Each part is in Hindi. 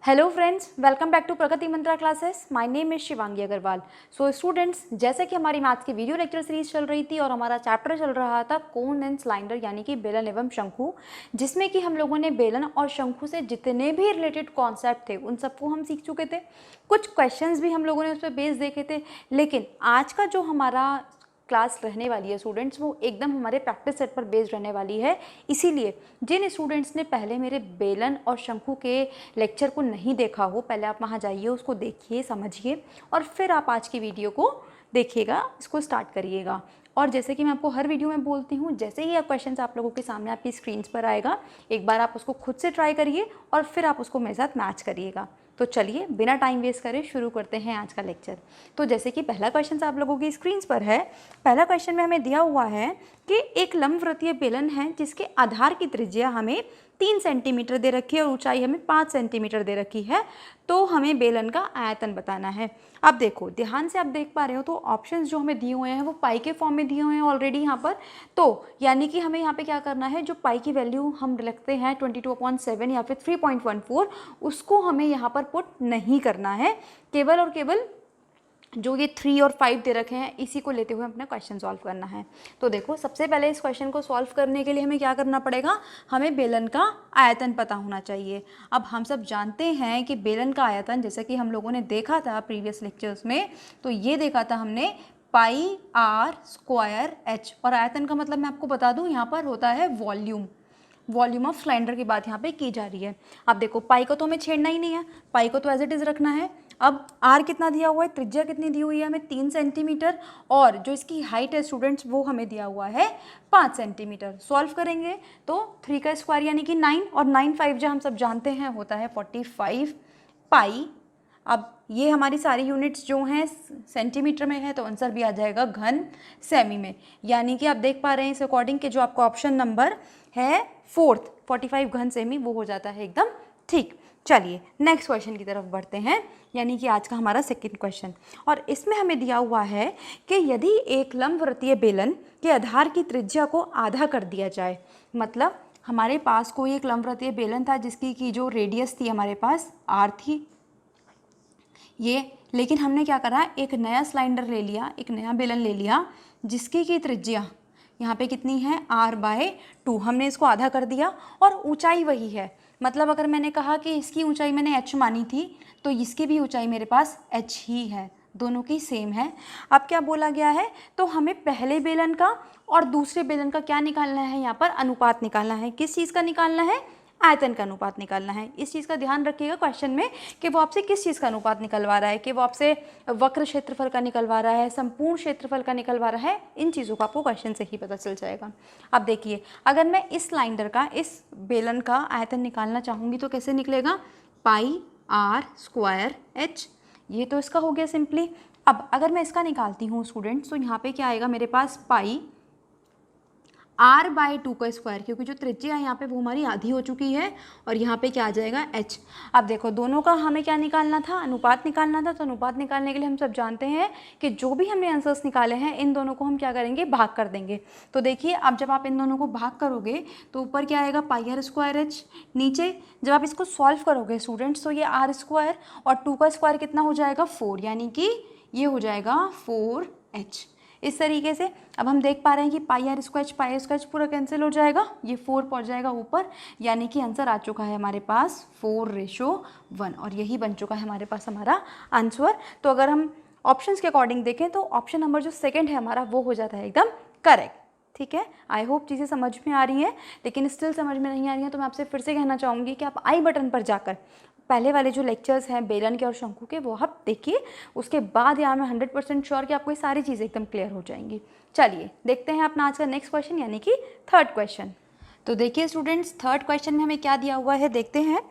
Hello friends, welcome back to Pragati Mantra classes. My name is Shivangi Agrawal. So students, जैसे कि हमारी मैथ्स की वीडियो लेक्चर सीरीज चल रही थी और हमारा चैप्टर चल रहा था कोन एंड सिलेंडर यानी कि बेलन एवं शंकु, जिसमें कि हम लोगों ने बेलन और शंकु से जितने भी रिलेटेड कॉन्सेप्ट थे उन सबको हम सीख चुके थे। कुछ क्वेश्चंस भी हम लोगों ने उस पर बेस देखे थे। लेकिन आज का जो हमारा क्लास रहने वाली है स्टूडेंट्स, वो एकदम हमारे प्रैक्टिस सेट पर बेस्ड रहने वाली है। इसीलिए जिन स्टूडेंट्स ने पहले मेरे बेलन और शंकु के लेक्चर को नहीं देखा हो, पहले आप वहाँ जाइए, उसको देखिए, समझिए और फिर आप आज की वीडियो को देखिएगा, इसको स्टार्ट करिएगा। और जैसे कि मैं आपको हर वीडियो में बोलती हूँ, जैसे ही क्वेश्चंस आप लोगों के सामने आपकी स्क्रीन्स पर आएगा, एक बार आप उसको खुद से ट्राई करिए और फिर आप उसको मेरे साथ मैच करिएगा। तो चलिए बिना टाइम वेस्ट करे शुरू करते हैं आज का लेक्चर। तो जैसे कि पहला क्वेश्चन आप लोगों की स्क्रीन्स पर है। पहला क्वेश्चन में हमें दिया हुआ है कि एक लंबवृत्तीय बेलन है जिसके आधार की त्रिज्या हमें 3 सेंटीमीटर दे रखी है और ऊंचाई हमें 5 सेंटीमीटर दे रखी है। तो हमें बेलन का आयतन बताना है। अब देखो, ध्यान से आप देख पा रहे हो तो ऑप्शंस जो हमें दिए हुए हैं वो पाई के फॉर्म में दिए हुए हैं ऑलरेडी यहाँ पर। तो यानी कि हमें यहाँ पे क्या करना है, जो पाई की वैल्यू हम रखते हैं 22/7 या फिर 3.14, उसको हमें यहाँ पर पुट नहीं करना है। केवल और केवल जो ये 3 और 5 दे रखे हैं इसी को लेते हुए अपना क्वेश्चन सॉल्व करना है। तो देखो, सबसे पहले इस क्वेश्चन को सॉल्व करने के लिए हमें क्या करना पड़ेगा, हमें बेलन का आयतन पता होना चाहिए। अब हम सब जानते हैं कि बेलन का आयतन, जैसे कि हम लोगों ने देखा था प्रीवियस लेक्चर्स में, तो ये देखा था हमने पाई आर स्क्वायर एच। और आयतन का मतलब मैं आपको बता दूं, यहाँ पर होता है वॉल्यूम ऑफ सिलेंडर की बात यहाँ पे की जा रही है। अब देखो, पाई को तो हमें छेड़ना ही नहीं है, पाई को तो एज इट इज़ रखना है। अब आर कितना दिया हुआ है, त्रिज्या कितनी दी हुई है हमें 3 सेंटीमीटर, और जो इसकी हाइट है स्टूडेंट्स वो हमें दिया हुआ है 5 सेंटीमीटर। सॉल्व करेंगे तो 3 का स्क्वायर यानी कि 9, और 9 5 जो हम सब जानते हैं होता है 45 पाई। अब ये हमारी सारी यूनिट्स जो हैं सेंटीमीटर में है, तो आंसर भी आ जाएगा घन सेमी में। यानी कि आप देख पा रहे हैं इस अकॉर्डिंग के जो आपका ऑप्शन नंबर है 4th 45 घन सेमी, वो हो जाता है एकदम ठीक। चलिए नेक्स्ट क्वेश्चन की तरफ बढ़ते हैं, यानी कि आज का हमारा सेकंड क्वेश्चन। और इसमें हमें दिया हुआ है कि यदि एक लंबवृत्तीय बेलन के आधार की त्रिज्या को आधा कर दिया जाए, मतलब हमारे पास कोई एक लंबवृत्तीय बेलन था जिसकी की जो रेडियस थी हमारे पास r थी ये, लेकिन हमने क्या करा, एक नया सिलेंडर ले लिया, एक नया बेलन ले लिया जिसकी की त्रिज्या यहाँ पे कितनी है r/2। हमने इसको आधा कर दिया और ऊंचाई वही है। मतलब अगर मैंने कहा कि इसकी ऊंचाई मैंने h मानी थी, तो इसकी भी ऊंचाई मेरे पास h ही है, दोनों की सेम है। अब क्या बोला गया है, तो हमें पहले बेलन का और दूसरे बेलन का क्या निकालना है, यहाँ पर अनुपात निकालना है। किस चीज़ का निकालना है, आयतन का अनुपात निकालना है। इस चीज़ का ध्यान रखिएगा क्वेश्चन में कि वो आपसे किस चीज़ का अनुपात निकलवा रहा है, कि वो आपसे वक्र क्षेत्रफल का निकलवा रहा है, संपूर्ण क्षेत्रफल का निकलवा रहा है। इन चीज़ों का आपको क्वेश्चन से ही पता चल जाएगा। अब देखिए, अगर मैं इस सिलेंडर का, इस बेलन का आयतन निकालना चाहूँगी तो कैसे निकलेगा, पाई आर स्क्वायर एच। ये तो इसका हो गया सिंपली। अब अगर मैं इसका निकालती हूँ स्टूडेंट्स, तो यहाँ पे क्या आएगा मेरे पास, पाई r/2 का स्क्वायर, क्योंकि जो त्रिज्या है यहाँ पे वो हमारी आधी हो चुकी है, और यहाँ पे क्या आ जाएगा h। अब देखो, दोनों का हमें क्या निकालना था, अनुपात निकालना था। तो अनुपात निकालने के लिए हम सब जानते हैं कि जो भी हमने आंसर्स निकाले हैं इन दोनों को हम क्या करेंगे, भाग कर देंगे। तो देखिए, अब जब आप इन दोनों को भाग करोगे तो ऊपर क्या आएगा, पाई आर स्क्वायर एच। नीचे जब आप इसको सॉल्व करोगे स्टूडेंट्स, तो ये r स्क्वायर और 2 का स्क्वायर कितना हो जाएगा, 4, यानी कि ये हो जाएगा 4h। इस तरीके से अब हम देख पा रहे हैं कि पाई आर स्क्वायर पूरा कैंसिल हो जाएगा, ये 4 पहुंच जाएगा ऊपर, यानी कि आंसर आ चुका है हमारे पास 4:1, और यही बन चुका है हमारे पास हमारा आंसर। तो अगर हम ऑप्शंस के अकॉर्डिंग देखें तो ऑप्शन नंबर जो सेकंड है हमारा वो हो जाता है एकदम करेक्ट। ठीक है, आई होप चीज़ें समझ में आ रही हैं। लेकिन स्टिल समझ में नहीं आ रही हैं तो मैं आपसे फिर से कहना चाहूँगी कि आप आई बटन पर जाकर पहले वाले जो लेक्चर्स हैं बेलन के और शंकु के, वो आप देखिए। उसके बाद यहाँ मैं 100% श्योर कि आपको ये सारी चीज़ें एकदम क्लियर हो जाएंगी। चलिए देखते हैं अपना आज का नेक्स्ट क्वेश्चन, यानी कि थर्ड क्वेश्चन। तो देखिए स्टूडेंट्स, थर्ड क्वेश्चन में हमें क्या दिया हुआ है देखते हैं।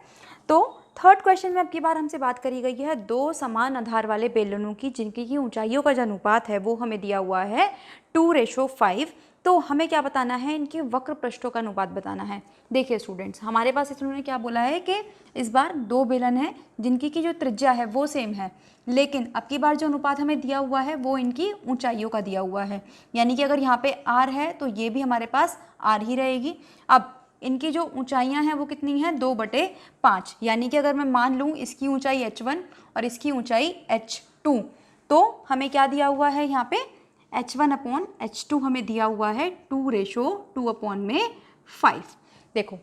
तो थर्ड क्वेश्चन में अब की बार हमसे बात करी गई है दो समान आधार वाले बेलनों की, जिनकी की ऊंचाइयों का जो अनुपात है वो हमें दिया हुआ है 2:5। तो हमें क्या बताना है, इनके वक्र पृष्ठों का अनुपात बताना है। देखिए स्टूडेंट्स, हमारे पास इन्होंने क्या बोला है कि इस बार दो बेलन है जिनकी की जो त्रिज्या है वो सेम है, लेकिन अब की बार जो अनुपात हमें दिया हुआ है वो इनकी ऊंचाइयों का दिया हुआ है। यानी कि अगर यहाँ पे r है तो ये भी हमारे पास r ही रहेगी। अब इनकी जो ऊंचाइयां हैं वो कितनी हैं, 2/5, यानी कि अगर मैं मान लूँ इसकी ऊंचाई h1 और इसकी ऊंचाई h2, तो हमें क्या दिया हुआ है यहाँ पे, h1/h2 हमें दिया हुआ है 2:2/5। देखो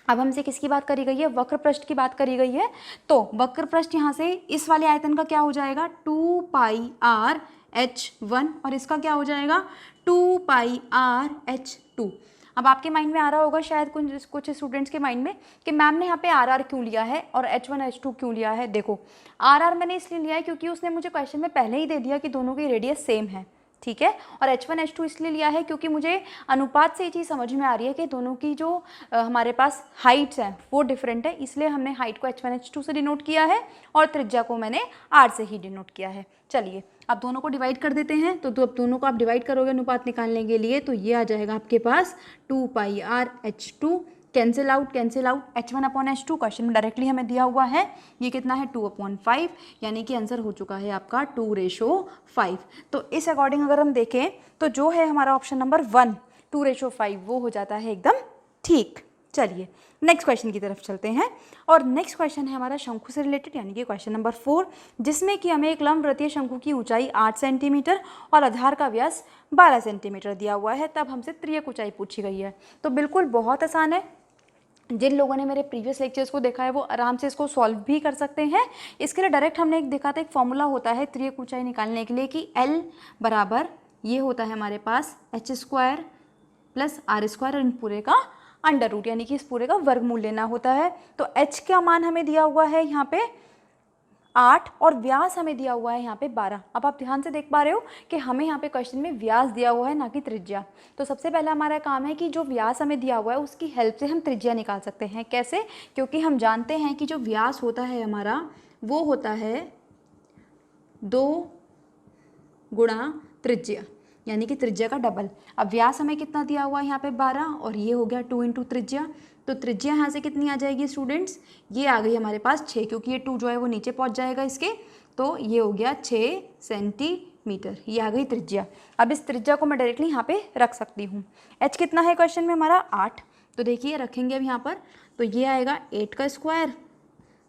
अब हमसे किसकी बात करी गई है, वक्र पृष्ठ की बात करी गई है। तो वक्र पृष्ठ यहाँ से इस वाले आयतन का क्या हो जाएगा, 2πr(h1) और इसका क्या हो जाएगा 2πr(h2). अब आपके माइंड में आ रहा होगा शायद कुछ स्टूडेंट्स के माइंड में कि मैम ने यहाँ पे आर क्यों लिया है और h1 h2 क्यों लिया है। देखो आर मैंने इसलिए लिया है क्योंकि उसने मुझे क्वेश्चन में पहले ही दे दिया कि दोनों की रेडियस सेम है, ठीक है। और h1 h2 इसलिए लिया है क्योंकि मुझे अनुपात से ये चीज़ समझ में आ रही है कि दोनों की जो हमारे पास हाइट्स हैं वो डिफरेंट है, इसलिए हमने हाइट को h1 h2 से डिनोट किया है और त्रिज्या को मैंने r से ही डिनोट किया है। चलिए अब दोनों को डिवाइड कर देते हैं। तो अब दोनों को आप डिवाइड करोगे अनुपात निकालने के लिए, तो ये आ जाएगा आपके पास 2πr(h2), cancel out h1/h2 question में डायरेक्टली हमें दिया हुआ है, ये कितना है 2/5, यानी कि आंसर हो चुका है आपका 2:5। तो इस अकॉर्डिंग अगर हम देखें तो जो है हमारा ऑप्शन नंबर 1 2:5 वो हो जाता है एकदम ठीक। चलिए नेक्स्ट क्वेश्चन की तरफ चलते हैं और नेक्स्ट क्वेश्चन है हमारा शंकु से रिलेटेड, यानी कि क्वेश्चन नंबर 4, जिसमें कि हमें एक लंबवृत्तीय शंकु की ऊंचाई 8 सेंटीमीटर और आधार का व्यास 12 सेंटीमीटर दिया हुआ है, तब हमसे त्रियक ऊंचाई पूछी गई है। तो बिल्कुल बहुत आसान है, जिन लोगों ने मेरे प्रीवियस लेक्चर्स को देखा है वो आराम से इसको सॉल्व भी कर सकते हैं। इसके लिए डायरेक्ट हमने एक देखा था, एक फॉर्मूला होता है त्रियक ऊंचाई निकालने के लिए कि L बराबर ये होता है हमारे पास h² + r² और इन पूरे का अंडर रूट, यानी कि इस पूरे का वर्गमूल लेना होता है। तो h का मान हमें दिया हुआ है यहाँ पे 8 और व्यास हमें दिया हुआ है यहाँ पे 12। अब आप ध्यान से देख पा रहे हो कि हमें यहाँ पे क्वेश्चन में व्यास दिया हुआ है ना कि त्रिज्या। तो सबसे पहला हमारा काम है कि जो व्यास हमें दिया हुआ है उसकी हेल्प से हम त्रिज्या निकाल सकते हैं। कैसे, क्योंकि हम जानते हैं कि जो व्यास होता है हमारा वो होता है 2 गुणा त्रिज्या, यानी कि त्रिज्या का डबल। अब व्यास हमें कितना दिया हुआ है यहाँ पे 12 और ये हो गया 2 × त्रिज्या। तो त्रिज्या यहाँ से कितनी आ जाएगी स्टूडेंट्स, ये आ गई हमारे पास 6, क्योंकि ये 2 जो है वो नीचे पहुँच जाएगा इसके, तो ये हो गया 6 सेंटीमीटर, ये आ गई त्रिज्या। अब इस त्रिज्या को मैं डायरेक्टली यहाँ पे रख सकती हूँ। h कितना है क्वेश्चन में हमारा 8, तो देखिए रखेंगे अब यहाँ पर, तो ये आएगा 8 का स्क्वायर,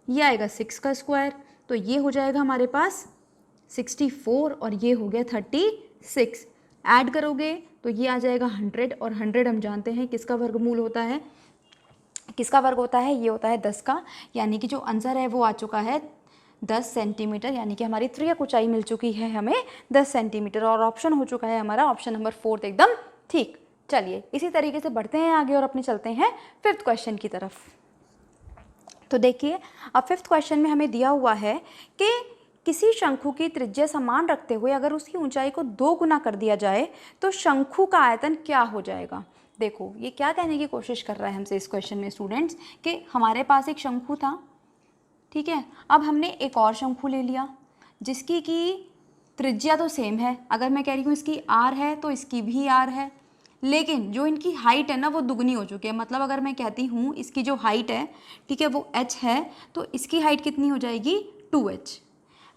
ये आएगा 6 का स्क्वायर, तो ये हो जाएगा हमारे पास 64 और ये हो गया 36। ऐड करोगे तो ये आ जाएगा 100 और 100 हम जानते हैं किसका वर्गमूल होता है, किसका वर्ग होता है, ये होता है 10 का, यानी कि जो आंसर है वो आ चुका है 10 सेंटीमीटर, यानी कि हमारी त्रियक ऊंचाई मिल चुकी है हमें 10 सेंटीमीटर और ऑप्शन हो चुका है हमारा ऑप्शन नंबर 4 एकदम ठीक। चलिए इसी तरीके से बढ़ते हैं आगे और अपने चलते हैं 5th क्वेश्चन की तरफ। तो देखिए अब 5th क्वेश्चन में हमें दिया हुआ है कि किसी शंकु की त्रिज्या समान रखते हुए अगर उसकी ऊंचाई को 2 गुना कर दिया जाए तो शंकु का आयतन क्या हो जाएगा। देखो ये क्या कहने की कोशिश कर रहा है हमसे इस क्वेश्चन में स्टूडेंट्स, कि हमारे पास एक शंकु था, ठीक है, अब हमने एक और शंकु ले लिया जिसकी की त्रिज्या तो सेम है। अगर मैं कह रही हूँ इसकी r है तो इसकी भी r है, लेकिन जो इनकी हाइट है ना वो दुगनी हो चुकी है। मतलब अगर मैं कहती हूँ इसकी जो हाइट है, ठीक है, वो h है, तो इसकी हाइट कितनी हो जाएगी 2h।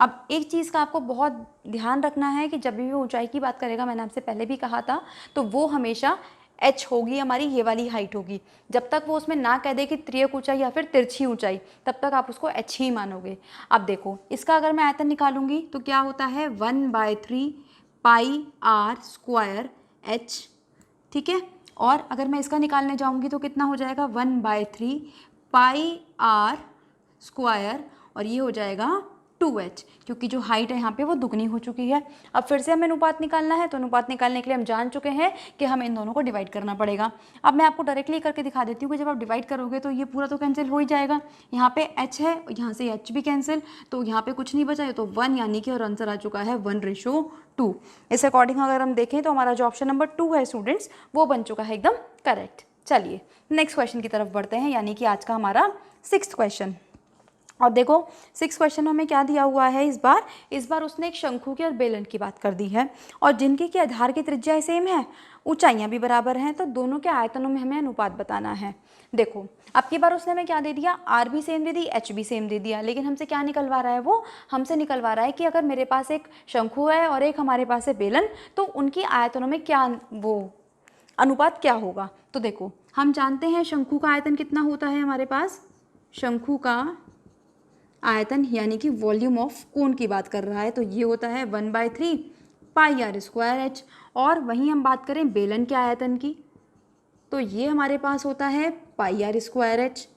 अब एक चीज़ का आपको बहुत ध्यान रखना है कि जब भी वो ऊंचाई की बात करेगा, मैंने आपसे पहले भी कहा था, तो वो हमेशा h होगी, हमारी ये वाली हाइट होगी। जब तक वो उसमें ना कह दे कि त्रियक ऊंचाई या फिर तिरछी ऊंचाई, तब तक आप उसको h ही मानोगे। अब देखो इसका अगर मैं आयतन निकालूंगी तो क्या होता है 1/3 πr² h, ठीक है, और अगर मैं इसका निकालने जाऊंगी तो कितना हो जाएगा 1/3 πr² और ये हो जाएगा 2h, क्योंकि जो हाइट है यहाँ पे वो दुगनी हो चुकी है। अब फिर से हमें अनुपात निकालना है, तो अनुपात निकालने के लिए हम जान चुके हैं कि हमें इन दोनों को डिवाइड करना पड़ेगा। अब मैं आपको डायरेक्टली करके दिखा देती हूँ कि जब आप डिवाइड करोगे तो ये पूरा तो कैंसिल हो ही जाएगा। यहाँ पे h है, यहाँ से h भी कैंसिल, तो यहाँ पे कुछ नहीं बचा, तो 1, यानी कि और आंसर आ चुका है 1:2। इस अकॉर्डिंग अगर हम देखें तो हमारा जो ऑप्शन नंबर 2 है स्टूडेंट्स वो बन चुका है एकदम करेक्ट। चलिए नेक्स्ट क्वेश्चन की तरफ बढ़ते हैं, यानी कि आज का हमारा 6th क्वेश्चन। और देखो 6 क्वेश्चन हमें क्या दिया हुआ है इस बार उसने एक शंकु की और बेलन की बात कर दी है, और जिनके की आधार की त्रिज्या सेम है, ऊंचाइयां भी बराबर हैं, तो दोनों के आयतनों में हमें अनुपात बताना है। देखो अब की बार उसने हमें क्या दे दिया, r भी सेम दे दी, h भी सेम दे दिया, लेकिन हमसे क्या निकलवा रहा है, वो हमसे निकलवा रहा है कि अगर मेरे पास एक शंकु है और एक हमारे पास है बेलन, तो उनकी आयतनों में क्या वो अनुपात क्या होगा। तो देखो हम जानते हैं शंकु का आयतन कितना होता है हमारे पास, शंकु का आयतन यानी कि वॉल्यूम ऑफ कोन की बात कर रहा है, तो ये होता है 1/3 पाई आर स्क्वायर एच। और वहीं हम बात करें बेलन के आयतन की, तो ये हमारे पास होता है पाई आर स्क्वायर एच।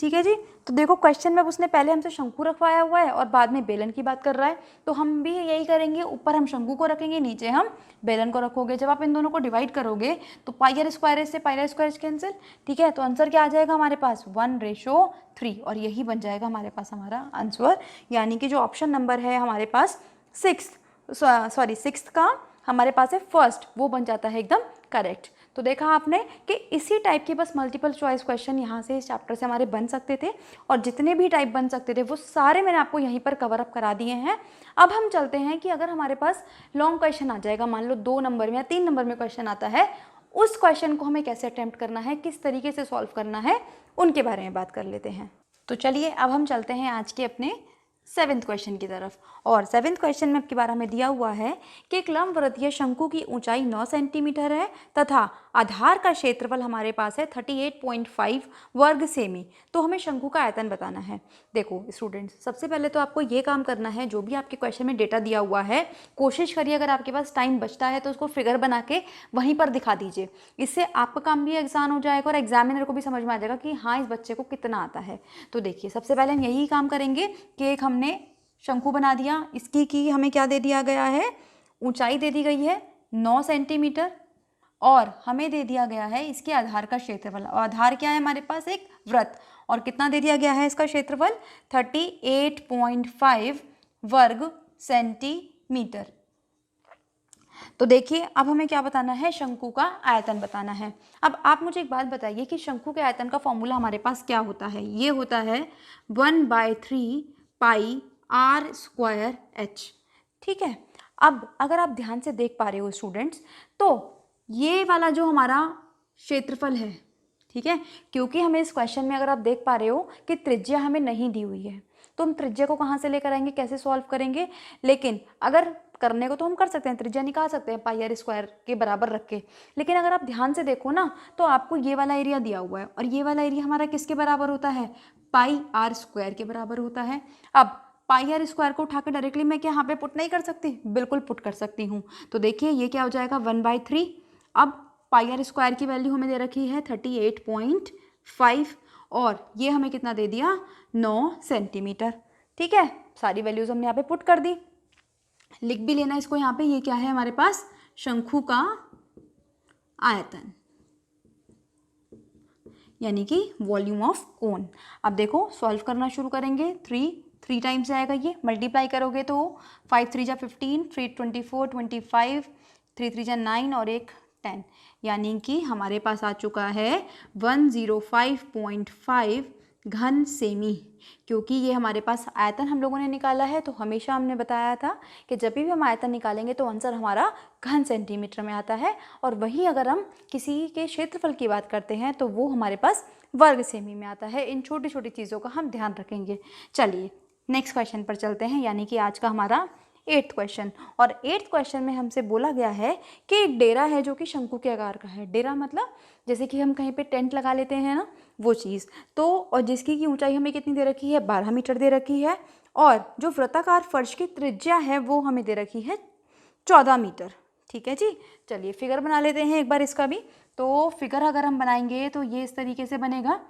ठीक है जी। तो देखो क्वेश्चन में उसने पहले हमसे शंकु रखवाया हुआ है और बाद में बेलन की बात कर रहा है, तो हम भी यही करेंगे, ऊपर हम शंकु को रखेंगे, नीचे हम बेलन को रखोगे। जब आप इन दोनों को डिवाइड करोगे तो पाई आर स्क्वायर एच से पाई आर स्क्वायर एच कैंसिल। ठीक है, तो आंसर क्या आ जाएगा हमारे पास 1:3 और यही बन जाएगा हमारे पास हमारा आंसर, यानी कि जो ऑप्शन नंबर है हमारे पास सिक्स्थ का हमारे पास है फर्स्ट, वो बन जाता है एकदम करेक्ट। तो देखा आपने कि इसी टाइप के बस मल्टीपल चॉइस क्वेश्चन यहाँ से इस चैप्टर से हमारे बन सकते थे, और जितने भी टाइप बन सकते थे वो सारे मैंने आपको यहीं पर कवर अप करा दिए हैं। अब हम चलते हैं कि अगर हमारे पास लॉन्ग क्वेश्चन आ जाएगा, मान लो 2 नंबर में या 3 नंबर में क्वेश्चन आता है, उस क्वेश्चन को हमें कैसे अटेम्प्ट करना है, किस तरीके से सॉल्व करना है, उनके बारे में बात कर लेते हैं। तो चलिए अब हम चलते हैं आज के अपने 7th क्वेश्चन की तरफ। और 7th क्वेश्चन में आपकी बार हमें दिया हुआ है कि एक लंबवृत्तीय शंकु की ऊंचाई 9 सेंटीमीटर है तथा आधार का क्षेत्रफल हमारे पास है 38.5 वर्ग सेमी। तो हमें शंकु का आयतन बताना है। देखो स्टूडेंट्स, सबसे पहले तो आपको ये काम करना है, जो भी आपके क्वेश्चन में डेटा दिया हुआ है कोशिश करिए अगर आपके पास टाइम बचता है तो उसको फिगर बना के वहीं पर दिखा दीजिए। इससे आपका काम भी आसान हो जाएगा और एग्जामिनर को भी समझ में आ जाएगा कि हाँ इस बच्चे को कितना आता है। तो देखिए सबसे पहले हम यही काम करेंगे कि एक हमने शंकु बना दिया, इसकी की हमें क्या दे दिया गया है, ऊंचाई दे दी गई है 9 सेंटीमीटर और हमें दे दिया गया है इसके आधार का क्षेत्रफल। और आधार क्या है हमारे पास, एक वृत्त, और कितना दे दिया गया है इसका क्षेत्रफल 38.5 वर्ग सेंटीमीटर। तो देखिए अब हमें क्या बताना है, शंकु का आयतन बताना है। अब आप मुझे एक बात बताइए कि शंकु के आयतन का फॉर्मूला हमारे पास क्या होता है। ये होता है 1/3 पाई आर स्क्वायर एच। ठीक है, अब अगर आप ध्यान से देख पा रहे हो स्टूडेंट्स, तो ये वाला जो हमारा क्षेत्रफल है, ठीक है, क्योंकि हमें इस क्वेश्चन में अगर आप देख पा रहे हो कि त्रिज्या हमें नहीं दी हुई है, तो हम त्रिज्या को कहाँ से लेकर आएंगे, कैसे सॉल्व करेंगे। लेकिन अगर करने को तो हम कर सकते हैं, त्रिज्या निकाल सकते हैं पाई आर स्क्वायर के बराबर रख के, लेकिन अगर आप ध्यान से देखो ना तो आपको ये वाला एरिया दिया हुआ है और ये वाला एरिया हमारा किसके बराबर होता है, पाई आर स्क्वायर के बराबर होता है। अब पाई आर स्क्वायर को उठाकर डायरेक्टली मैं क्या यहाँ पे पुट नहीं कर सकती, बिल्कुल पुट कर सकती हूँ। तो देखिए ये क्या हो जाएगा 1/3। अब पाई आर स्क्वायर की वैल्यू हमें दे रखी है 38.5 और ये हमें कितना दे दिया 9 सेंटीमीटर। ठीक है, सारी वैल्यूज हमने यहाँ पे पुट कर दी। लिख भी लेना इसको यहाँ पे, ये क्या है हमारे पास, शंकु का आयतन यानी कि वॉल्यूम ऑफ कोन। अब देखो सॉल्व करना शुरू करेंगे। 3 टाइम्स आएगा, ये मल्टीप्लाई करोगे तो 5 3 जा 15, 3 24 25, 3 3 जा 9 और 1 10, यानी कि हमारे पास आ चुका है 105.5 घन सेमी। क्योंकि ये हमारे पास आयतन हम लोगों ने निकाला है, तो हमेशा हमने बताया था कि जब भी हम आयतन निकालेंगे तो आंसर हमारा घन सेंटीमीटर में आता है, और वहीं अगर हम किसी के क्षेत्रफल की बात करते हैं तो वो हमारे पास वर्ग सेमी में आता है। इन छोटी छोटी चीज़ों का हम ध्यान रखेंगे। चलिए नेक्स्ट क्वेश्चन पर चलते हैं, यानी कि आज का हमारा 8th क्वेश्चन। और 8th क्वेश्चन में हमसे बोला गया है कि एक डेरा है जो कि शंकु के आकार का है। डेरा मतलब जैसे कि हम कहीं पे टेंट लगा लेते हैं ना, वो चीज़। तो और जिसकी की ऊंचाई हमें कितनी दे रखी है, 12 मीटर दे रखी है, और जो वृत्ताकार फर्श की त्रिज्या है वो हमें दे रखी है 14 मीटर। ठीक है जी, चलिए फिगर बना लेते हैं एक बार इसका भी। तो फिगर अगर हम बनाएंगे तो ये इस तरीके से बनेगा।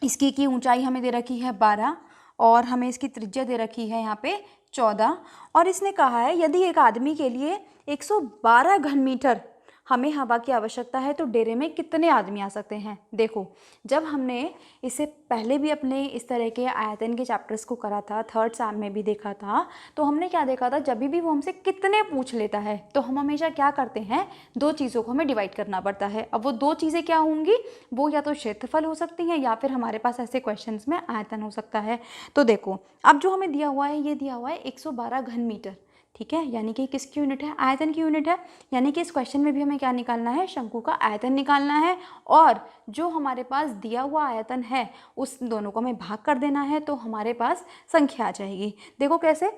इसकी की ऊंचाई हमें दे रखी है 12 और हमें इसकी त्रिज्या दे रखी है यहाँ पे 14, और इसने कहा है यदि एक आदमी के लिए 112 घन मीटर हमें हवा की आवश्यकता है तो डेरे में कितने आदमी आ सकते हैं। देखो जब हमने इससे पहले भी अपने इस तरह के आयतन के चैप्टर्स को करा था, 3rd सैम में भी देखा था, तो हमने क्या देखा था, जब भी वो हमसे कितने पूछ लेता है तो हम हमेशा क्या करते हैं, 2 चीज़ों को हमें डिवाइड करना पड़ता है। अब वो 2 चीज़ें क्या होंगी, वो या तो क्षेत्रफल हो सकती हैं या फिर हमारे पास ऐसे क्वेश्चन में आयतन हो सकता है। तो देखो अब जो हमें दिया हुआ है, ये दिया हुआ है 112 घन मीटर। ठीक है, यानी कि किसकी यूनिट है, आयतन की यूनिट है। यानी कि इस क्वेश्चन में भी हमें क्या निकालना है, शंकु का आयतन निकालना है, और जो हमारे पास दिया हुआ आयतन है उस दोनों को हमें भाग कर देना है, तो हमारे पास संख्या आ जाएगी। देखो कैसे,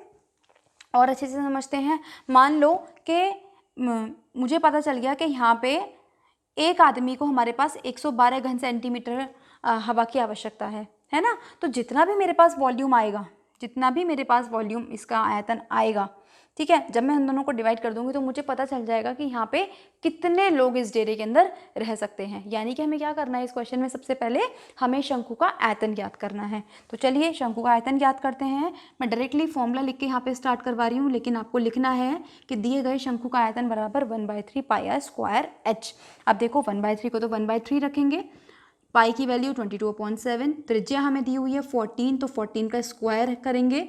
और अच्छे से समझते हैं। मान लो कि मुझे पता चल गया कि यहाँ पे एक आदमी को हमारे पास 112 घन सेंटीमीटर हवा की आवश्यकता है ना। तो जितना भी मेरे पास वॉल्यूम आएगा, जितना भी मेरे पास वॉल्यूम इसका आयतन आएगा, ठीक है, जब मैं उन दोनों को डिवाइड कर दूंगी तो मुझे पता चल जाएगा कि यहाँ पे कितने लोग इस डेरे के अंदर रह सकते हैं। यानी कि हमें क्या करना है इस क्वेश्चन में, सबसे पहले हमें शंकु का आयतन ज्ञात करना है। तो चलिए शंकु का आयतन ज्ञात करते हैं। मैं डायरेक्टली फॉर्मूला लिख के यहाँ पे स्टार्ट करवा रही हूँ, लेकिन आपको लिखना है कि दिए गए शंकु का आयतन बराबर 1/3 पाई आर स्क्वायर एच। अब देखो 1/3 को तो 1/3 रखेंगे, पाई की वैल्यू 22/7, त्रिज्या हमें दी हुई है 14, तो 14 का स्क्वायर करेंगे,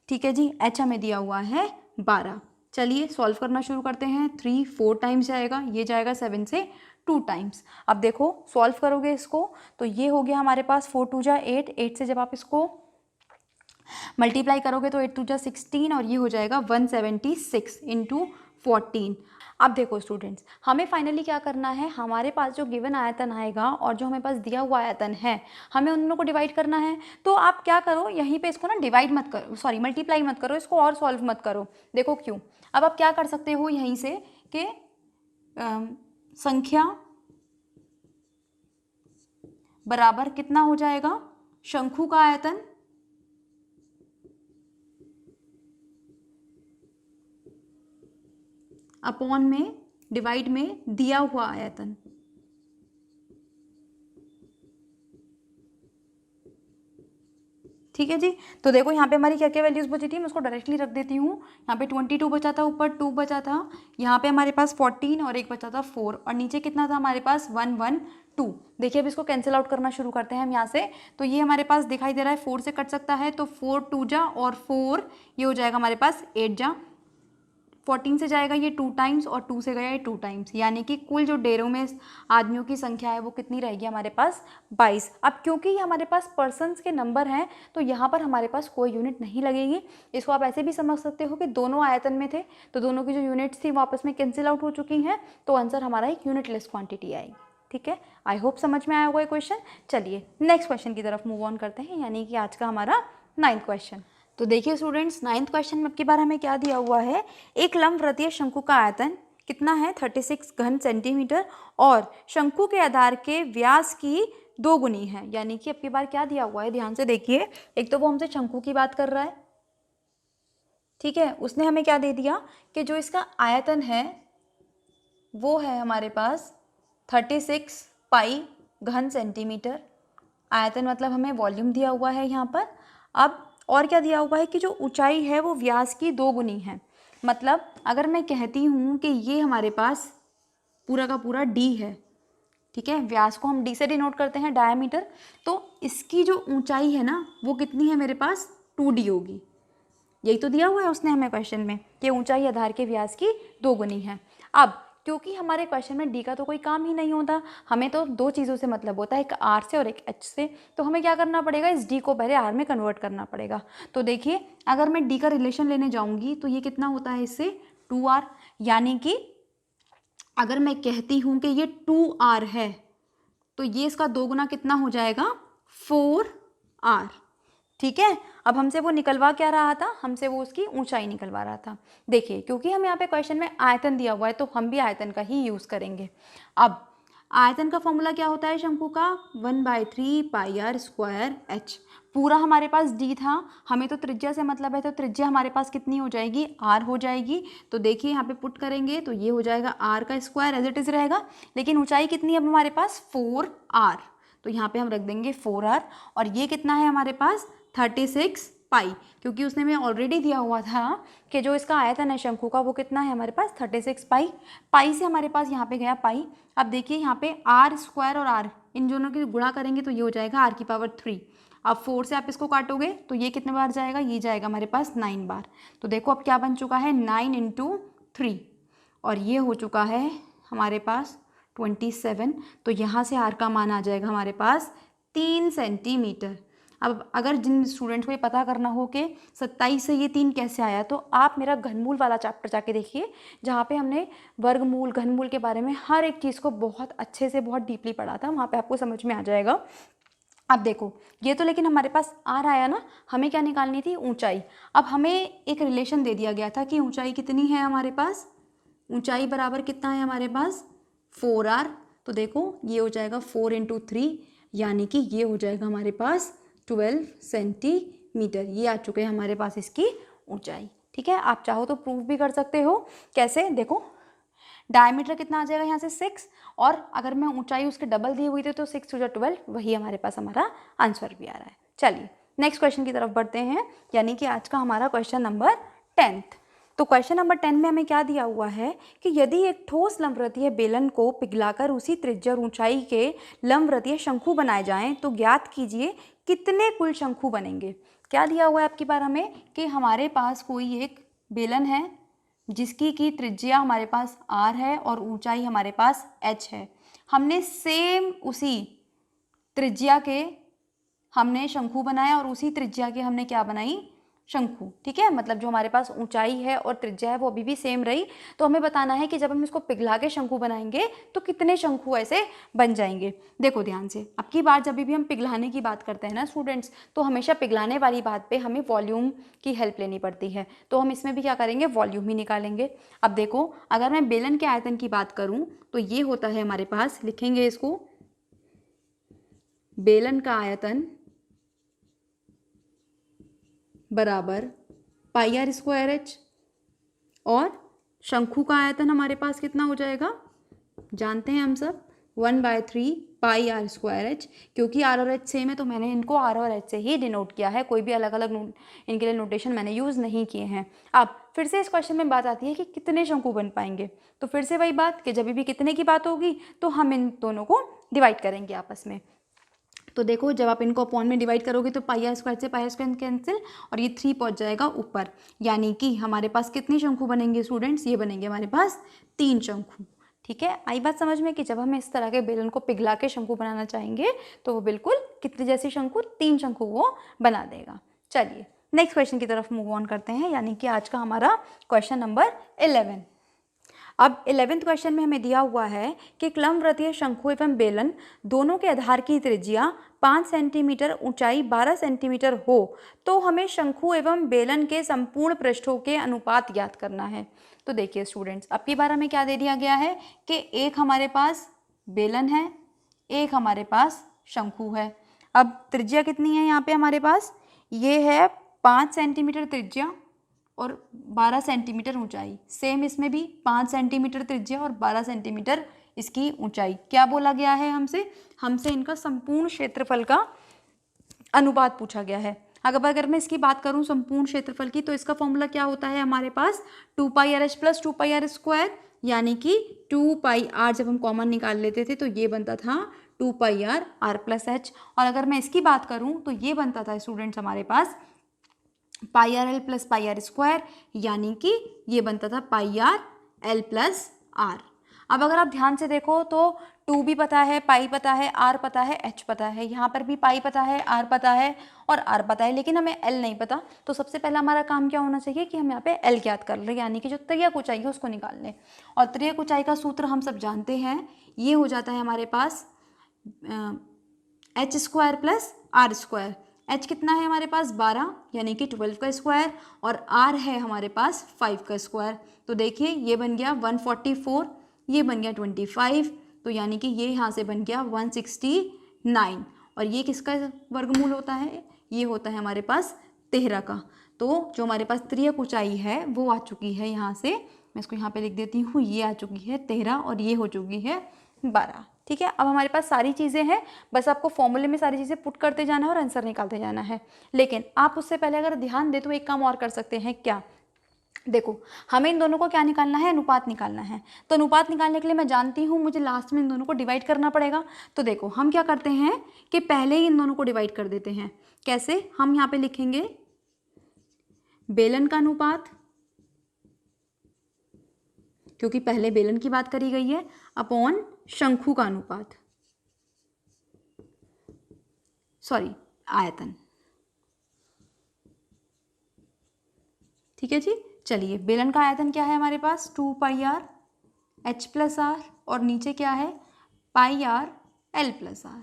ठीक है जी। एच हमें दिया हुआ है 12। चलिए सॉल्व करना शुरू करते हैं। 3 4 टाइम्स जाएगा, ये जाएगा 7 से 2 टाइम्स। अब देखो सॉल्व करोगे इसको तो ये हो गया हमारे पास 4 2 जा 8, 8 से जब आप इसको मल्टीप्लाई करोगे तो 8 2 जा 16 और ये हो जाएगा 176 इंटू 14। अब देखो स्टूडेंट्स, हमें फाइनली क्या करना है, हमारे पास जो गिवन आयतन आएगा और जो हमें पास दिया हुआ आयतन है, हमें उन दोनों को डिवाइड करना है। तो आप क्या करो, यहीं पे इसको ना डिवाइड मत करो, सॉरी मल्टीप्लाई मत करो इसको और सॉल्व मत करो। देखो क्यों, अब आप क्या कर सकते हो यहीं से कि संख्या बराबर कितना हो जाएगा, शंकु का आयतन अपॉन में डिवाइड में दिया हुआ आयतन। ठीक है जी। तो देखो यहाँ पे हमारी क्या क्या वैल्यूज बची थी, मैं उसको डायरेक्टली रख देती हूँ। यहाँ पे 22 बचा था, ऊपर 2 बचा था, यहाँ पे हमारे पास 14 और एक बचा था 4, और नीचे कितना था हमारे पास 1 1 2। देखिए अब इसको कैंसिल आउट करना शुरू करते हैं हम यहाँ से। तो ये हमारे पास दिखाई दे रहा है 4 से कट सकता है, तो 4 2 जा और 4, ये हो जाएगा हमारे पास 8 जा। 14 से जाएगा ये 2 टाइम्स और 2 से गया ये 2 टाइम्स, यानी कि कुल जो डेरों में आदमियों की संख्या है वो कितनी रहेगी हमारे पास 22। अब क्योंकि ये हमारे पास पर्सन्स के नंबर हैं तो यहाँ पर हमारे पास कोई यूनिट नहीं लगेगी। इसको आप ऐसे भी समझ सकते हो कि दोनों आयतन में थे तो दोनों की जो यूनिट्स थी वो आपस में कैंसिल आउट हो चुकी हैं, तो आंसर हमारा एक यूनिटलेस क्वांटिटी आएगी। ठीक है, आई होप समझ में आया होगा ये क्वेश्चन। चलिए नेक्स्ट क्वेश्चन की तरफ मूव ऑन करते हैं, यानी कि आज का हमारा 9th क्वेश्चन। तो देखिए स्टूडेंट्स, 9th क्वेश्चन में अब की बार हमें क्या दिया हुआ है, एक लंबवृत्तीय शंकु का आयतन कितना है 36 घन सेंटीमीटर और शंकु के आधार के व्यास की 2 गुनी है। यानी कि अब की बार क्या दिया हुआ है, ध्यान से देखिए। एक तो वो हमसे शंकु की बात कर रहा है, ठीक है, उसने हमें क्या दे दिया कि जो इसका आयतन है वो है हमारे पास 36 पाई घन सेंटीमीटर। आयतन मतलब हमें वॉल्यूम दिया हुआ है यहाँ पर। अब और क्या दिया हुआ है कि जो ऊंचाई है वो व्यास की 2 गुनी है। मतलब अगर मैं कहती हूँ कि ये हमारे पास पूरा का पूरा d है, ठीक है, व्यास को हम d से डिनोट करते हैं, डायमीटर, तो इसकी जो ऊंचाई है ना वो कितनी है मेरे पास 2d होगी। यही तो दिया हुआ है उसने हमें क्वेश्चन में कि ऊंचाई आधार के व्यास की 2 गुनी है। अब क्योंकि हमारे क्वेश्चन में डी का तो कोई काम ही नहीं होता, हमें तो 2 चीज़ों से मतलब होता है, एक आर से और एक एच से, तो हमें क्या करना पड़ेगा, इस डी को पहले आर में कन्वर्ट करना पड़ेगा। तो देखिए अगर मैं डी का रिलेशन लेने जाऊंगी तो ये कितना होता है इससे 2r, यानी कि अगर मैं कहती हूँ कि ये 2r है तो ये इसका 2 गुना कितना हो जाएगा 4r। ठीक है, अब हमसे वो निकलवा क्या रहा था, हमसे वो उसकी ऊंचाई निकलवा रहा था। देखिए क्योंकि हम यहाँ पे क्वेश्चन में आयतन दिया हुआ है तो हम भी आयतन का ही यूज़ करेंगे। अब आयतन का फॉर्मूला क्या होता है शंकु का, 1/3 पाई आर स्क्वायर एच। पूरा हमारे पास डी था, हमें तो त्रिज्या से मतलब है, तो त्रिज्या हमारे पास कितनी हो जाएगी, आर हो जाएगी। तो देखिए यहाँ पे पुट करेंगे तो ये हो जाएगा आर का स्क्वायर एज इट इज़ रहेगा, लेकिन ऊंचाई कितनी है अब हमारे पास 4r, तो यहाँ पे हम रख देंगे 4r। और ये कितना है हमारे पास 36 पाई, क्योंकि उसने हमें ऑलरेडी दिया हुआ था कि जो इसका आयतन है शंकु का वो कितना है हमारे पास 36 पाई। पाई से हमारे पास यहाँ पे गया पाई। अब देखिए यहाँ पे आर स्क्वायर और आर इन दोनों की गुणा करेंगे तो ये हो जाएगा आर की पावर 3। अब 4 से आप इसको काटोगे तो ये कितने बार जाएगा, ये जाएगा हमारे पास 9 बार। तो देखो अब क्या बन चुका है 9 × 3 और ये हो चुका है हमारे पास 27। तो यहाँ से आर का मान आ जाएगा हमारे पास 3 सेंटीमीटर। अब अगर जिन स्टूडेंट्स को ये पता करना हो कि 27 से ये 3 कैसे आया, तो आप मेरा घनमूल वाला चैप्टर जाके देखिए, जहाँ पे हमने वर्गमूल घनमूल के बारे में हर एक चीज़ को बहुत अच्छे से बहुत डीपली पढ़ा था, वहाँ पे आपको समझ में आ जाएगा। अब देखो ये तो लेकिन हमारे पास आर आया ना, हमें क्या निकालनी थी ऊंचाई। अब हमें एक रिलेशन दे दिया गया था कि ऊंचाई कितनी है हमारे पास, ऊंचाई बराबर कितना है हमारे पास 4r। तो देखो ये हो जाएगा 4 × 3 यानी कि ये हो जाएगा हमारे पास 12 सेंटीमीटर। ये आ चुके हैं हमारे पास इसकी ऊंचाई। ठीक है, आप चाहो तो प्रूव भी कर सकते हो। कैसे, देखो डायमीटर कितना आ जाएगा यहाँ से 6, और अगर मैं ऊंचाई उसके डबल दी हुई थी तो 6 × 12, वही हमारे पास हमारा आंसर भी आ रहा है। चलिए नेक्स्ट क्वेश्चन की तरफ बढ़ते हैं, यानी कि आज का हमारा क्वेश्चन नंबर 10th। तो क्वेश्चन नंबर 10 में हमें क्या दिया हुआ है कि यदि एक ठोस लंबवृत्तीय बेलन को पिघलाकर उसी त्रिज्या और ऊंचाई के लंबवृत्तीय शंकु बनाए जाएं तो ज्ञात कीजिए कितने कुल शंकु बनेंगे। क्या दिया हुआ है आपकी बार हमें कि हमारे पास कोई एक बेलन है जिसकी की त्रिज्या हमारे पास r है और ऊंचाई हमारे पास h है। हमने सेम उसी त्रिज्या के हमने शंकु बनाया और उसी त्रिज्या के हमने क्या बनाई, शंकु। ठीक है, मतलब जो हमारे पास ऊंचाई है और त्रिज्या है वो अभी भी सेम रही। तो हमें बताना है कि जब हम इसको पिघला के शंकु बनाएंगे तो कितने शंकु ऐसे बन जाएंगे। देखो ध्यान से, अब की बार जब भी हम पिघलाने की बात करते हैं ना स्टूडेंट्स, तो हमेशा पिघलाने वाली बात पे हमें वॉल्यूम की हेल्प लेनी पड़ती है। तो हम इसमें भी क्या करेंगे, वॉल्यूम ही निकालेंगे। अब देखो अगर मैं बेलन के आयतन की बात करूँ तो ये होता है हमारे पास, लिखेंगे इसको, बेलन का आयतन बराबर πr²h, और शंकु का आयतन हमारे पास कितना हो जाएगा, जानते हैं हम सब, 1/3 πr²h। क्योंकि r और h सेम है तो मैंने इनको r और h से ही डिनोट किया है, कोई भी अलग अलग इनके लिए नोटेशन मैंने यूज़ नहीं किए हैं। अब फिर से इस क्वेश्चन में बात आती है कि कितने शंकु बन पाएंगे। तो फिर से वही बात कि जब भी कितने की बात होगी तो हम इन दोनों को डिवाइड करेंगे आपस में। तो देखो जब आप इनको अपॉन में डिवाइड करोगे तो πr² से πr² कैंसिल और ये 3 पहुंच जाएगा ऊपर, यानी कि हमारे पास कितने शंकु बनेंगे स्टूडेंट्स, ये बनेंगे हमारे पास 3 शंकु। ठीक है, आई बात समझ में कि जब हम इस तरह के बेलन को पिघला के शंकु बनाना चाहेंगे तो वो बिल्कुल कितने जैसे शंकु, 3 शंकु वो बना देगा। चलिए नेक्स्ट क्वेश्चन की तरफ मूव ऑन करते हैं, यानी कि आज का हमारा क्वेश्चन नंबर 11। अब 11वें क्वेश्चन में हमें दिया हुआ है कि लंबवृत्तीय शंकु एवं बेलन दोनों के आधार की त्रिज्या 5 सेंटीमीटर, ऊंचाई 12 सेंटीमीटर हो तो हमें शंकु एवं बेलन के संपूर्ण पृष्ठों के अनुपात ज्ञात करना है। तो देखिए स्टूडेंट्स, अब की बार हमें क्या दे दिया गया है कि एक हमारे पास बेलन है, एक हमारे पास शंकु है। अब त्रिज्या कितनी है यहाँ पे हमारे पास, ये है 5 सेंटीमीटर त्रिज्या और 12 सेंटीमीटर ऊंचाई। सेम इसमें भी 5 सेंटीमीटर त्रिज्या और 12 सेंटीमीटर इसकी ऊंचाई। क्या बोला गया है हमसे इनका संपूर्ण क्षेत्रफल का अनुपात पूछा गया है। अगर मैं इसकी बात करूं संपूर्ण क्षेत्रफल की, तो इसका फॉर्मूला क्या होता है हमारे पास, 2πrh + 2πr², यानी कि 2πr जब हम कॉमन निकाल लेते थे तो ये बनता था 2πr r+h। और अगर मैं इसकी बात करूं तो ये बनता था स्टूडेंट्स हमारे पास πrl + πr², यानी कि ये बनता था πrl + r। अब अगर आप ध्यान से देखो तो 2 भी पता है, पाई पता है, r पता है, h पता है। यहाँ पर भी पाई पता है, r पता है और r पता है, लेकिन हमें l नहीं पता। तो सबसे पहला हमारा काम क्या होना चाहिए कि हम यहाँ पे l ज्ञात कर लें, यानी कि जो त्रिज्यक ऊंचाई है उसको निकाल लें। और त्रिज्यक ऊंचाई का सूत्र हम सब जानते हैं, ये हो जाता है हमारे पास h² + r²। h कितना है हमारे पास 12, यानी कि 12 का स्क्वायर, और r है हमारे पास 5 का स्क्वायर। तो देखिए ये बन गया 144, ये बन गया 25, तो यानी कि ये यहाँ से बन गया 169। और ये किसका वर्गमूल होता है, ये होता है हमारे पास 13 का। तो जो हमारे पास त्रिज्यक ऊंचाई है वो आ चुकी है यहाँ से, मैं इसको यहाँ पे लिख देती हूँ, ये आ चुकी है 13 और ये हो चुकी है 12। ठीक है, अब हमारे पास सारी चीज़ें हैं, बस आपको फॉर्मूले में सारी चीज़ें पुट करते जाना है और आंसर निकालते जाना है। लेकिन आप उससे पहले अगर ध्यान दें तो एक काम और कर सकते हैं। क्या, देखो हमें इन दोनों को क्या निकालना है, अनुपात निकालना है। तो अनुपात निकालने के लिए मैं जानती हूँ मुझे लास्ट में इन दोनों को डिवाइड करना पड़ेगा। तो देखो हम क्या करते हैं कि पहले ही इन दोनों को डिवाइड कर देते हैं। कैसे, हम यहाँ पे लिखेंगे बेलन का अनुपात, क्योंकि पहले बेलन की बात करी गई है, अपॉन शंकु का अनुपात, सॉरी आयतन। ठीक है जी, चलिए बेलन का आयतन क्या है हमारे पास 2πr h + r, और नीचे क्या है πr l + r।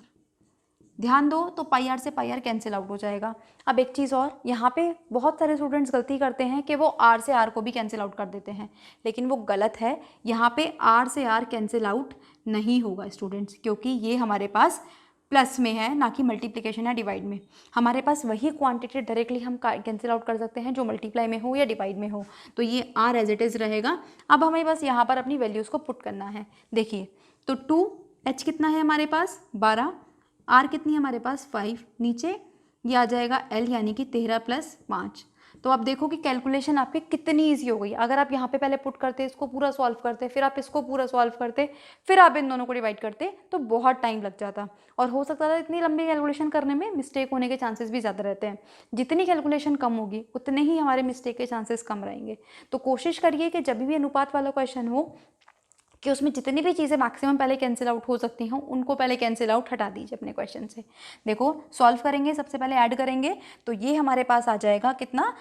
ध्यान दो तो पाई आर से पाई आर कैंसिल आउट हो जाएगा। अब एक चीज़ और, यहाँ पे बहुत सारे स्टूडेंट्स गलती करते हैं कि वो आर से आर को भी कैंसिल आउट कर देते हैं, लेकिन वो गलत है। यहाँ पे आर से आर कैंसिल आउट नहीं होगा स्टूडेंट्स, क्योंकि ये हमारे पास प्लस में है ना कि मल्टीप्लिकेशन या डिवाइड में। हमारे पास वही क्वांटिटी डायरेक्टली हम कैंसिल आउट कर सकते हैं जो मल्टीप्लाई में हो या डिवाइड में हो, तो ये आर एज इट इज़ रहेगा। अब हमें बस यहाँ पर अपनी वैल्यूज़ को पुट करना है। देखिए तो 2h कितना है हमारे पास 12, आर कितनी है हमारे पास 5, नीचे ये आ जाएगा l यानी कि 13 + 5। तो आप देखो कि कैलकुलेशन आपकी कितनी ईजी हो गई। अगर आप यहाँ पे पहले पुट करते, इसको पूरा सॉल्व करते, फिर आप इसको पूरा सॉल्व करते, फिर आप इन दोनों को डिवाइड करते, तो बहुत टाइम लग जाता और हो सकता था इतनी लंबी कैलकुलेशन करने में मिस्टेक होने के चांसेस भी ज़्यादा रहते हैं। जितनी कैलकुलेशन कम होगी उतने ही हमारे मिस्टेक के चांसेस कम रहेंगे। तो कोशिश करिए कि जब भी अनुपात वाला क्वेश्चन हो कि उसमें जितनी भी चीज़ें मैक्सिमम पहले कैंसिल आउट हो सकती हैं उनको पहले कैंसिल आउट हटा दीजिए अपने क्वेश्चन से। देखो सॉल्व करेंगे, सबसे पहले ऐड करेंगे तो ये हमारे पास आ जाएगा कितना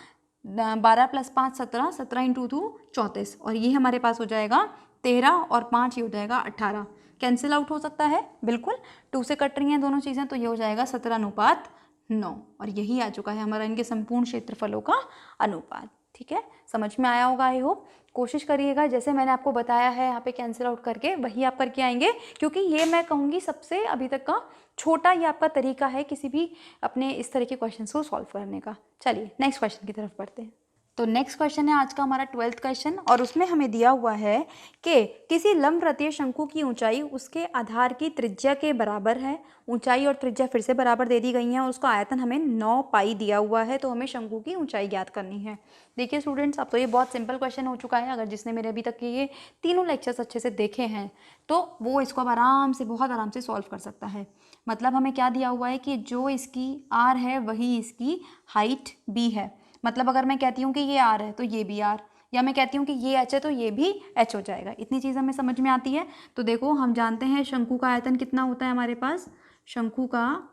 12 + 5 17, 17 × 2 34, और ये हमारे पास हो जाएगा 13 और 5 ये हो जाएगा 18। कैंसिल आउट हो सकता है बिल्कुल, 2 से कट रही हैं दोनों चीज़ें, तो ये हो जाएगा 17:9 और यही आ चुका है हमारा इनके संपूर्ण क्षेत्रफलों का अनुपात। ठीक है, समझ में आया होगा आई होप। कोशिश करिएगा जैसे मैंने आपको बताया है यहाँ पे कैंसिल आउट करके वही आप करके आएंगे, क्योंकि ये मैं कहूँगी सबसे अभी तक का छोटा ये आपका तरीका है किसी भी अपने इस तरह के क्वेश्चंस को सॉल्व करने का। चलिए नेक्स्ट क्वेश्चन की तरफ बढ़ते हैं। तो नेक्स्ट क्वेश्चन है आज का हमारा 12th क्वेश्चन, और उसमें हमें दिया हुआ है कि किसी लंबवृत्तीय शंकु की ऊंचाई उसके आधार की त्रिज्या के बराबर है। ऊंचाई और त्रिज्या फिर से बराबर दे दी गई हैं और उसका आयतन हमें 9 पाई दिया हुआ है, तो हमें शंकु की ऊंचाई ज्ञात करनी है। देखिए स्टूडेंट्स, अब तो ये बहुत सिंपल क्वेश्चन हो चुका है। अगर जिसने मेरे अभी तक के ये तीनों लेक्चर्स अच्छे से देखे हैं तो वो इसको अब आराम से बहुत आराम से सॉल्व कर सकता है। मतलब हमें क्या दिया हुआ है कि जो इसकी आर है वही इसकी हाइट बी है। मतलब अगर मैं कहती हूँ कि ये आर है तो ये भी आर, या मैं कहती हूँ कि ये एच है तो ये भी एच हो जाएगा। इतनी चीज़ हमें समझ में आती है। तो देखो हम जानते हैं शंकु का आयतन कितना होता है हमारे पास, शंकु का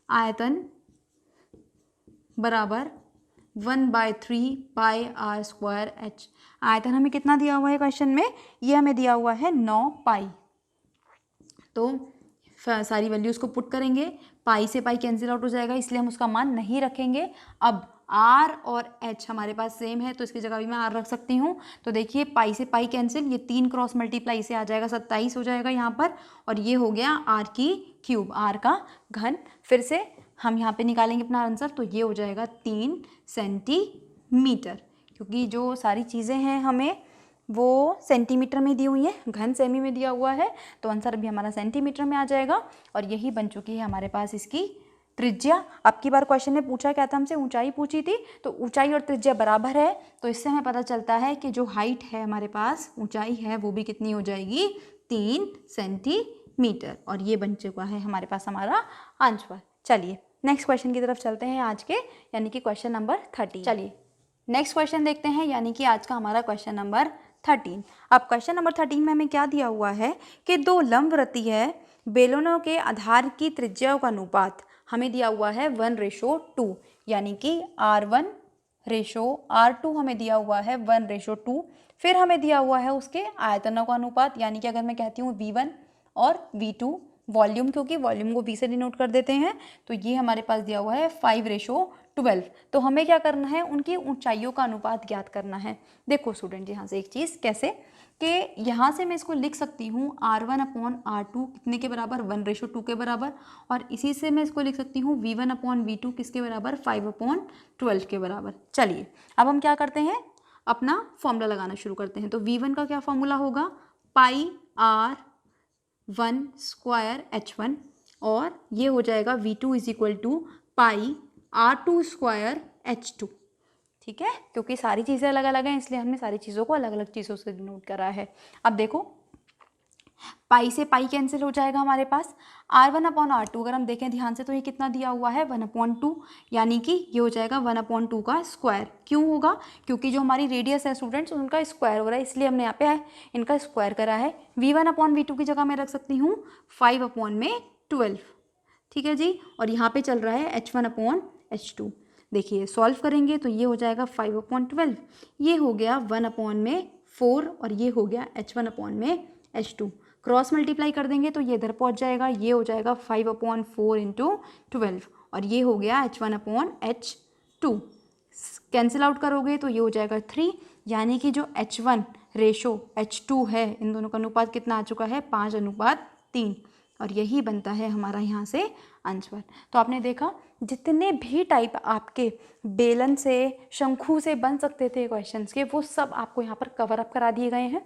आयतन बराबर 1/3 पाई आर स्क्वायर एच। आयतन हमें कितना दिया हुआ है क्वेश्चन में, ये हमें दिया हुआ है 9 पाई। तो सारी वैल्यूज़ को पुट करेंगे, पाई से पाई कैंसिल आउट हो जाएगा इसलिए हम उसका मान नहीं रखेंगे। अब आर और एच हमारे पास सेम है तो इसकी जगह भी मैं आर रख सकती हूँ। तो देखिए पाई से पाई कैंसिल, ये 3 क्रॉस मल्टीप्लाई से आ जाएगा 27 हो जाएगा यहाँ पर, और ये हो गया आर की क्यूब, आर का घन। फिर से हम यहाँ पे निकालेंगे अपना आंसर, तो ये हो जाएगा 3 सेंटीमीटर, क्योंकि जो सारी चीज़ें हैं हमें वो सेंटीमीटर में दी हुई है, घन सेमी में दिया हुआ है, तो आंसर भी हमारा सेंटीमीटर में आ जाएगा। और यही बन चुकी है हमारे पास इसकी त्रिज्या। अब की बार क्वेश्चन ने पूछा क्या था हमसे, ऊंचाई पूछी थी, तो ऊंचाई और त्रिज्या बराबर है, तो इससे हमें पता चलता है कि जो हाइट है हमारे पास, ऊंचाई है वो भी कितनी हो जाएगी 3 सेंटीमीटर, और ये बन चुका है हमारे पास हमारा आंसर। चलिए नेक्स्ट क्वेश्चन की तरफ चलते हैं आज के, यानी कि क्वेश्चन नंबर 13। चलिए नेक्स्ट क्वेश्चन देखते हैं, यानी कि आज का हमारा क्वेश्चन नंबर 13। अब क्वेश्चन नंबर 13 में हमें क्या दिया हुआ है कि दो लंबवृत्तीय बेलनों के आधार की त्रिज्याओं का अनुपात हमें दिया हुआ है 1:2, यानी कि R1:R2 हमें दिया हुआ है 1:2। फिर हमें दिया हुआ है उसके आयतनों का अनुपात, यानी कि अगर मैं कहती हूँ V1 और V2, वॉल्यूम क्योंकि वॉल्यूम को V से डिनोट कर देते हैं, तो ये हमारे पास दिया हुआ है 5:12। तो हमें क्या करना है, उनकी ऊंचाइयों का अनुपात ज्ञात करना है। देखो स्टूडेंट यहाँ से एक चीज़ कैसे कि यहाँ से मैं इसको लिख सकती हूँ R1/R2 कितने के बराबर 1:2 के बराबर, और इसी से मैं इसको लिख सकती हूँ V1/V2 किसके बराबर 5/12 के बराबर। चलिए अब हम क्या करते हैं, अपना फॉर्मूला लगाना शुरू करते हैं। तो V1 का क्या फॉर्मूला होगा, पाई R1² H1, और ये हो जाएगा V2 = पाई R2² H2। ठीक है, क्योंकि सारी चीज़ें अलग अलग हैं इसलिए हमने सारी चीज़ों को अलग अलग चीज़ों से डिनोट करा है। अब देखो पाई से पाई कैंसिल हो जाएगा हमारे पास, R1/R2 अगर हम देखें ध्यान से तो ये कितना दिया हुआ है 1/2, यानी कि ये हो जाएगा 1/2 का स्क्वायर। क्यों होगा, क्योंकि जो हमारी रेडियस है स्टूडेंट्स उनका स्क्वायर हो रहा है, इसलिए हमने यहाँ पे इनका स्क्वायर करा है। V1/V2 की जगह मैं रख सकती हूँ 5/12। ठीक है जी, और यहाँ पे चल रहा है H1/H2। देखिए सॉल्व करेंगे तो ये हो जाएगा 5/12, ये हो गया 1/4 और ये हो गया H1/H2। क्रॉस मल्टीप्लाई कर देंगे तो ये इधर पहुंच जाएगा, ये हो जाएगा 5/4 इंटू 12 और ये हो गया H1/H2। कैंसिल आउट करोगे तो ये हो जाएगा 3, यानी कि जो H1 रेशो H2 है, इन दोनों का अनुपात कितना आ चुका है 5/3 और यही बनता है हमारा यहाँ से आंसर। तो आपने देखा जितने भी टाइप आपके बेलन से, शंखु से बन सकते थे क्वेश्चंस के, वो सब आपको यहाँ पर कवर अप करा दिए गए हैं।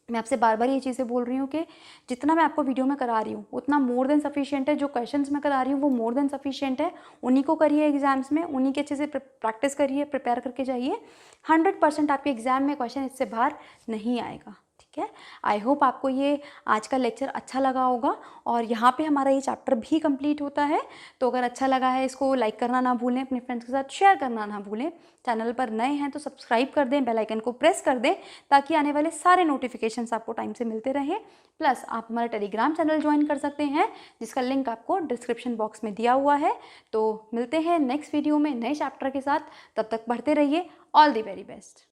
मैं आपसे बार बार ये चीज़ें बोल रही हूँ कि जितना मैं आपको वीडियो में करा रही हूँ उतना मोर देन सफिशिएंट है। जो क्वेश्चंस मैं करा रही हूँ वो मोर देन सफिशिएंट है, उन्हीं को करिए एग्जाम्स में, उन्हीं के अच्छे से प्रैक्टिस करिए, प्रिपेयर करके जाइए। 100% आपके एग्जाम में क्वेश्चन इससे बाहर नहीं आएगा। ठीक है, आई होप आपको ये आज का लेक्चर अच्छा लगा होगा और यहाँ पे हमारा ये चैप्टर भी कंप्लीट होता है। तो अगर अच्छा लगा है इसको लाइक करना ना भूलें, अपने फ्रेंड्स के साथ शेयर करना ना भूलें। चैनल पर नए हैं तो सब्सक्राइब कर दें, बेल आइकन को प्रेस कर दें ताकि आने वाले सारे नोटिफिकेशंस आपको टाइम से मिलते रहें। प्लस आप हमारा टेलीग्राम चैनल ज्वाइन कर सकते हैं जिसका लिंक आपको डिस्क्रिप्शन बॉक्स में दिया हुआ है। तो मिलते हैं नेक्स्ट वीडियो में नए चैप्टर के साथ, तब तक पढ़ते रहिए। All the very best.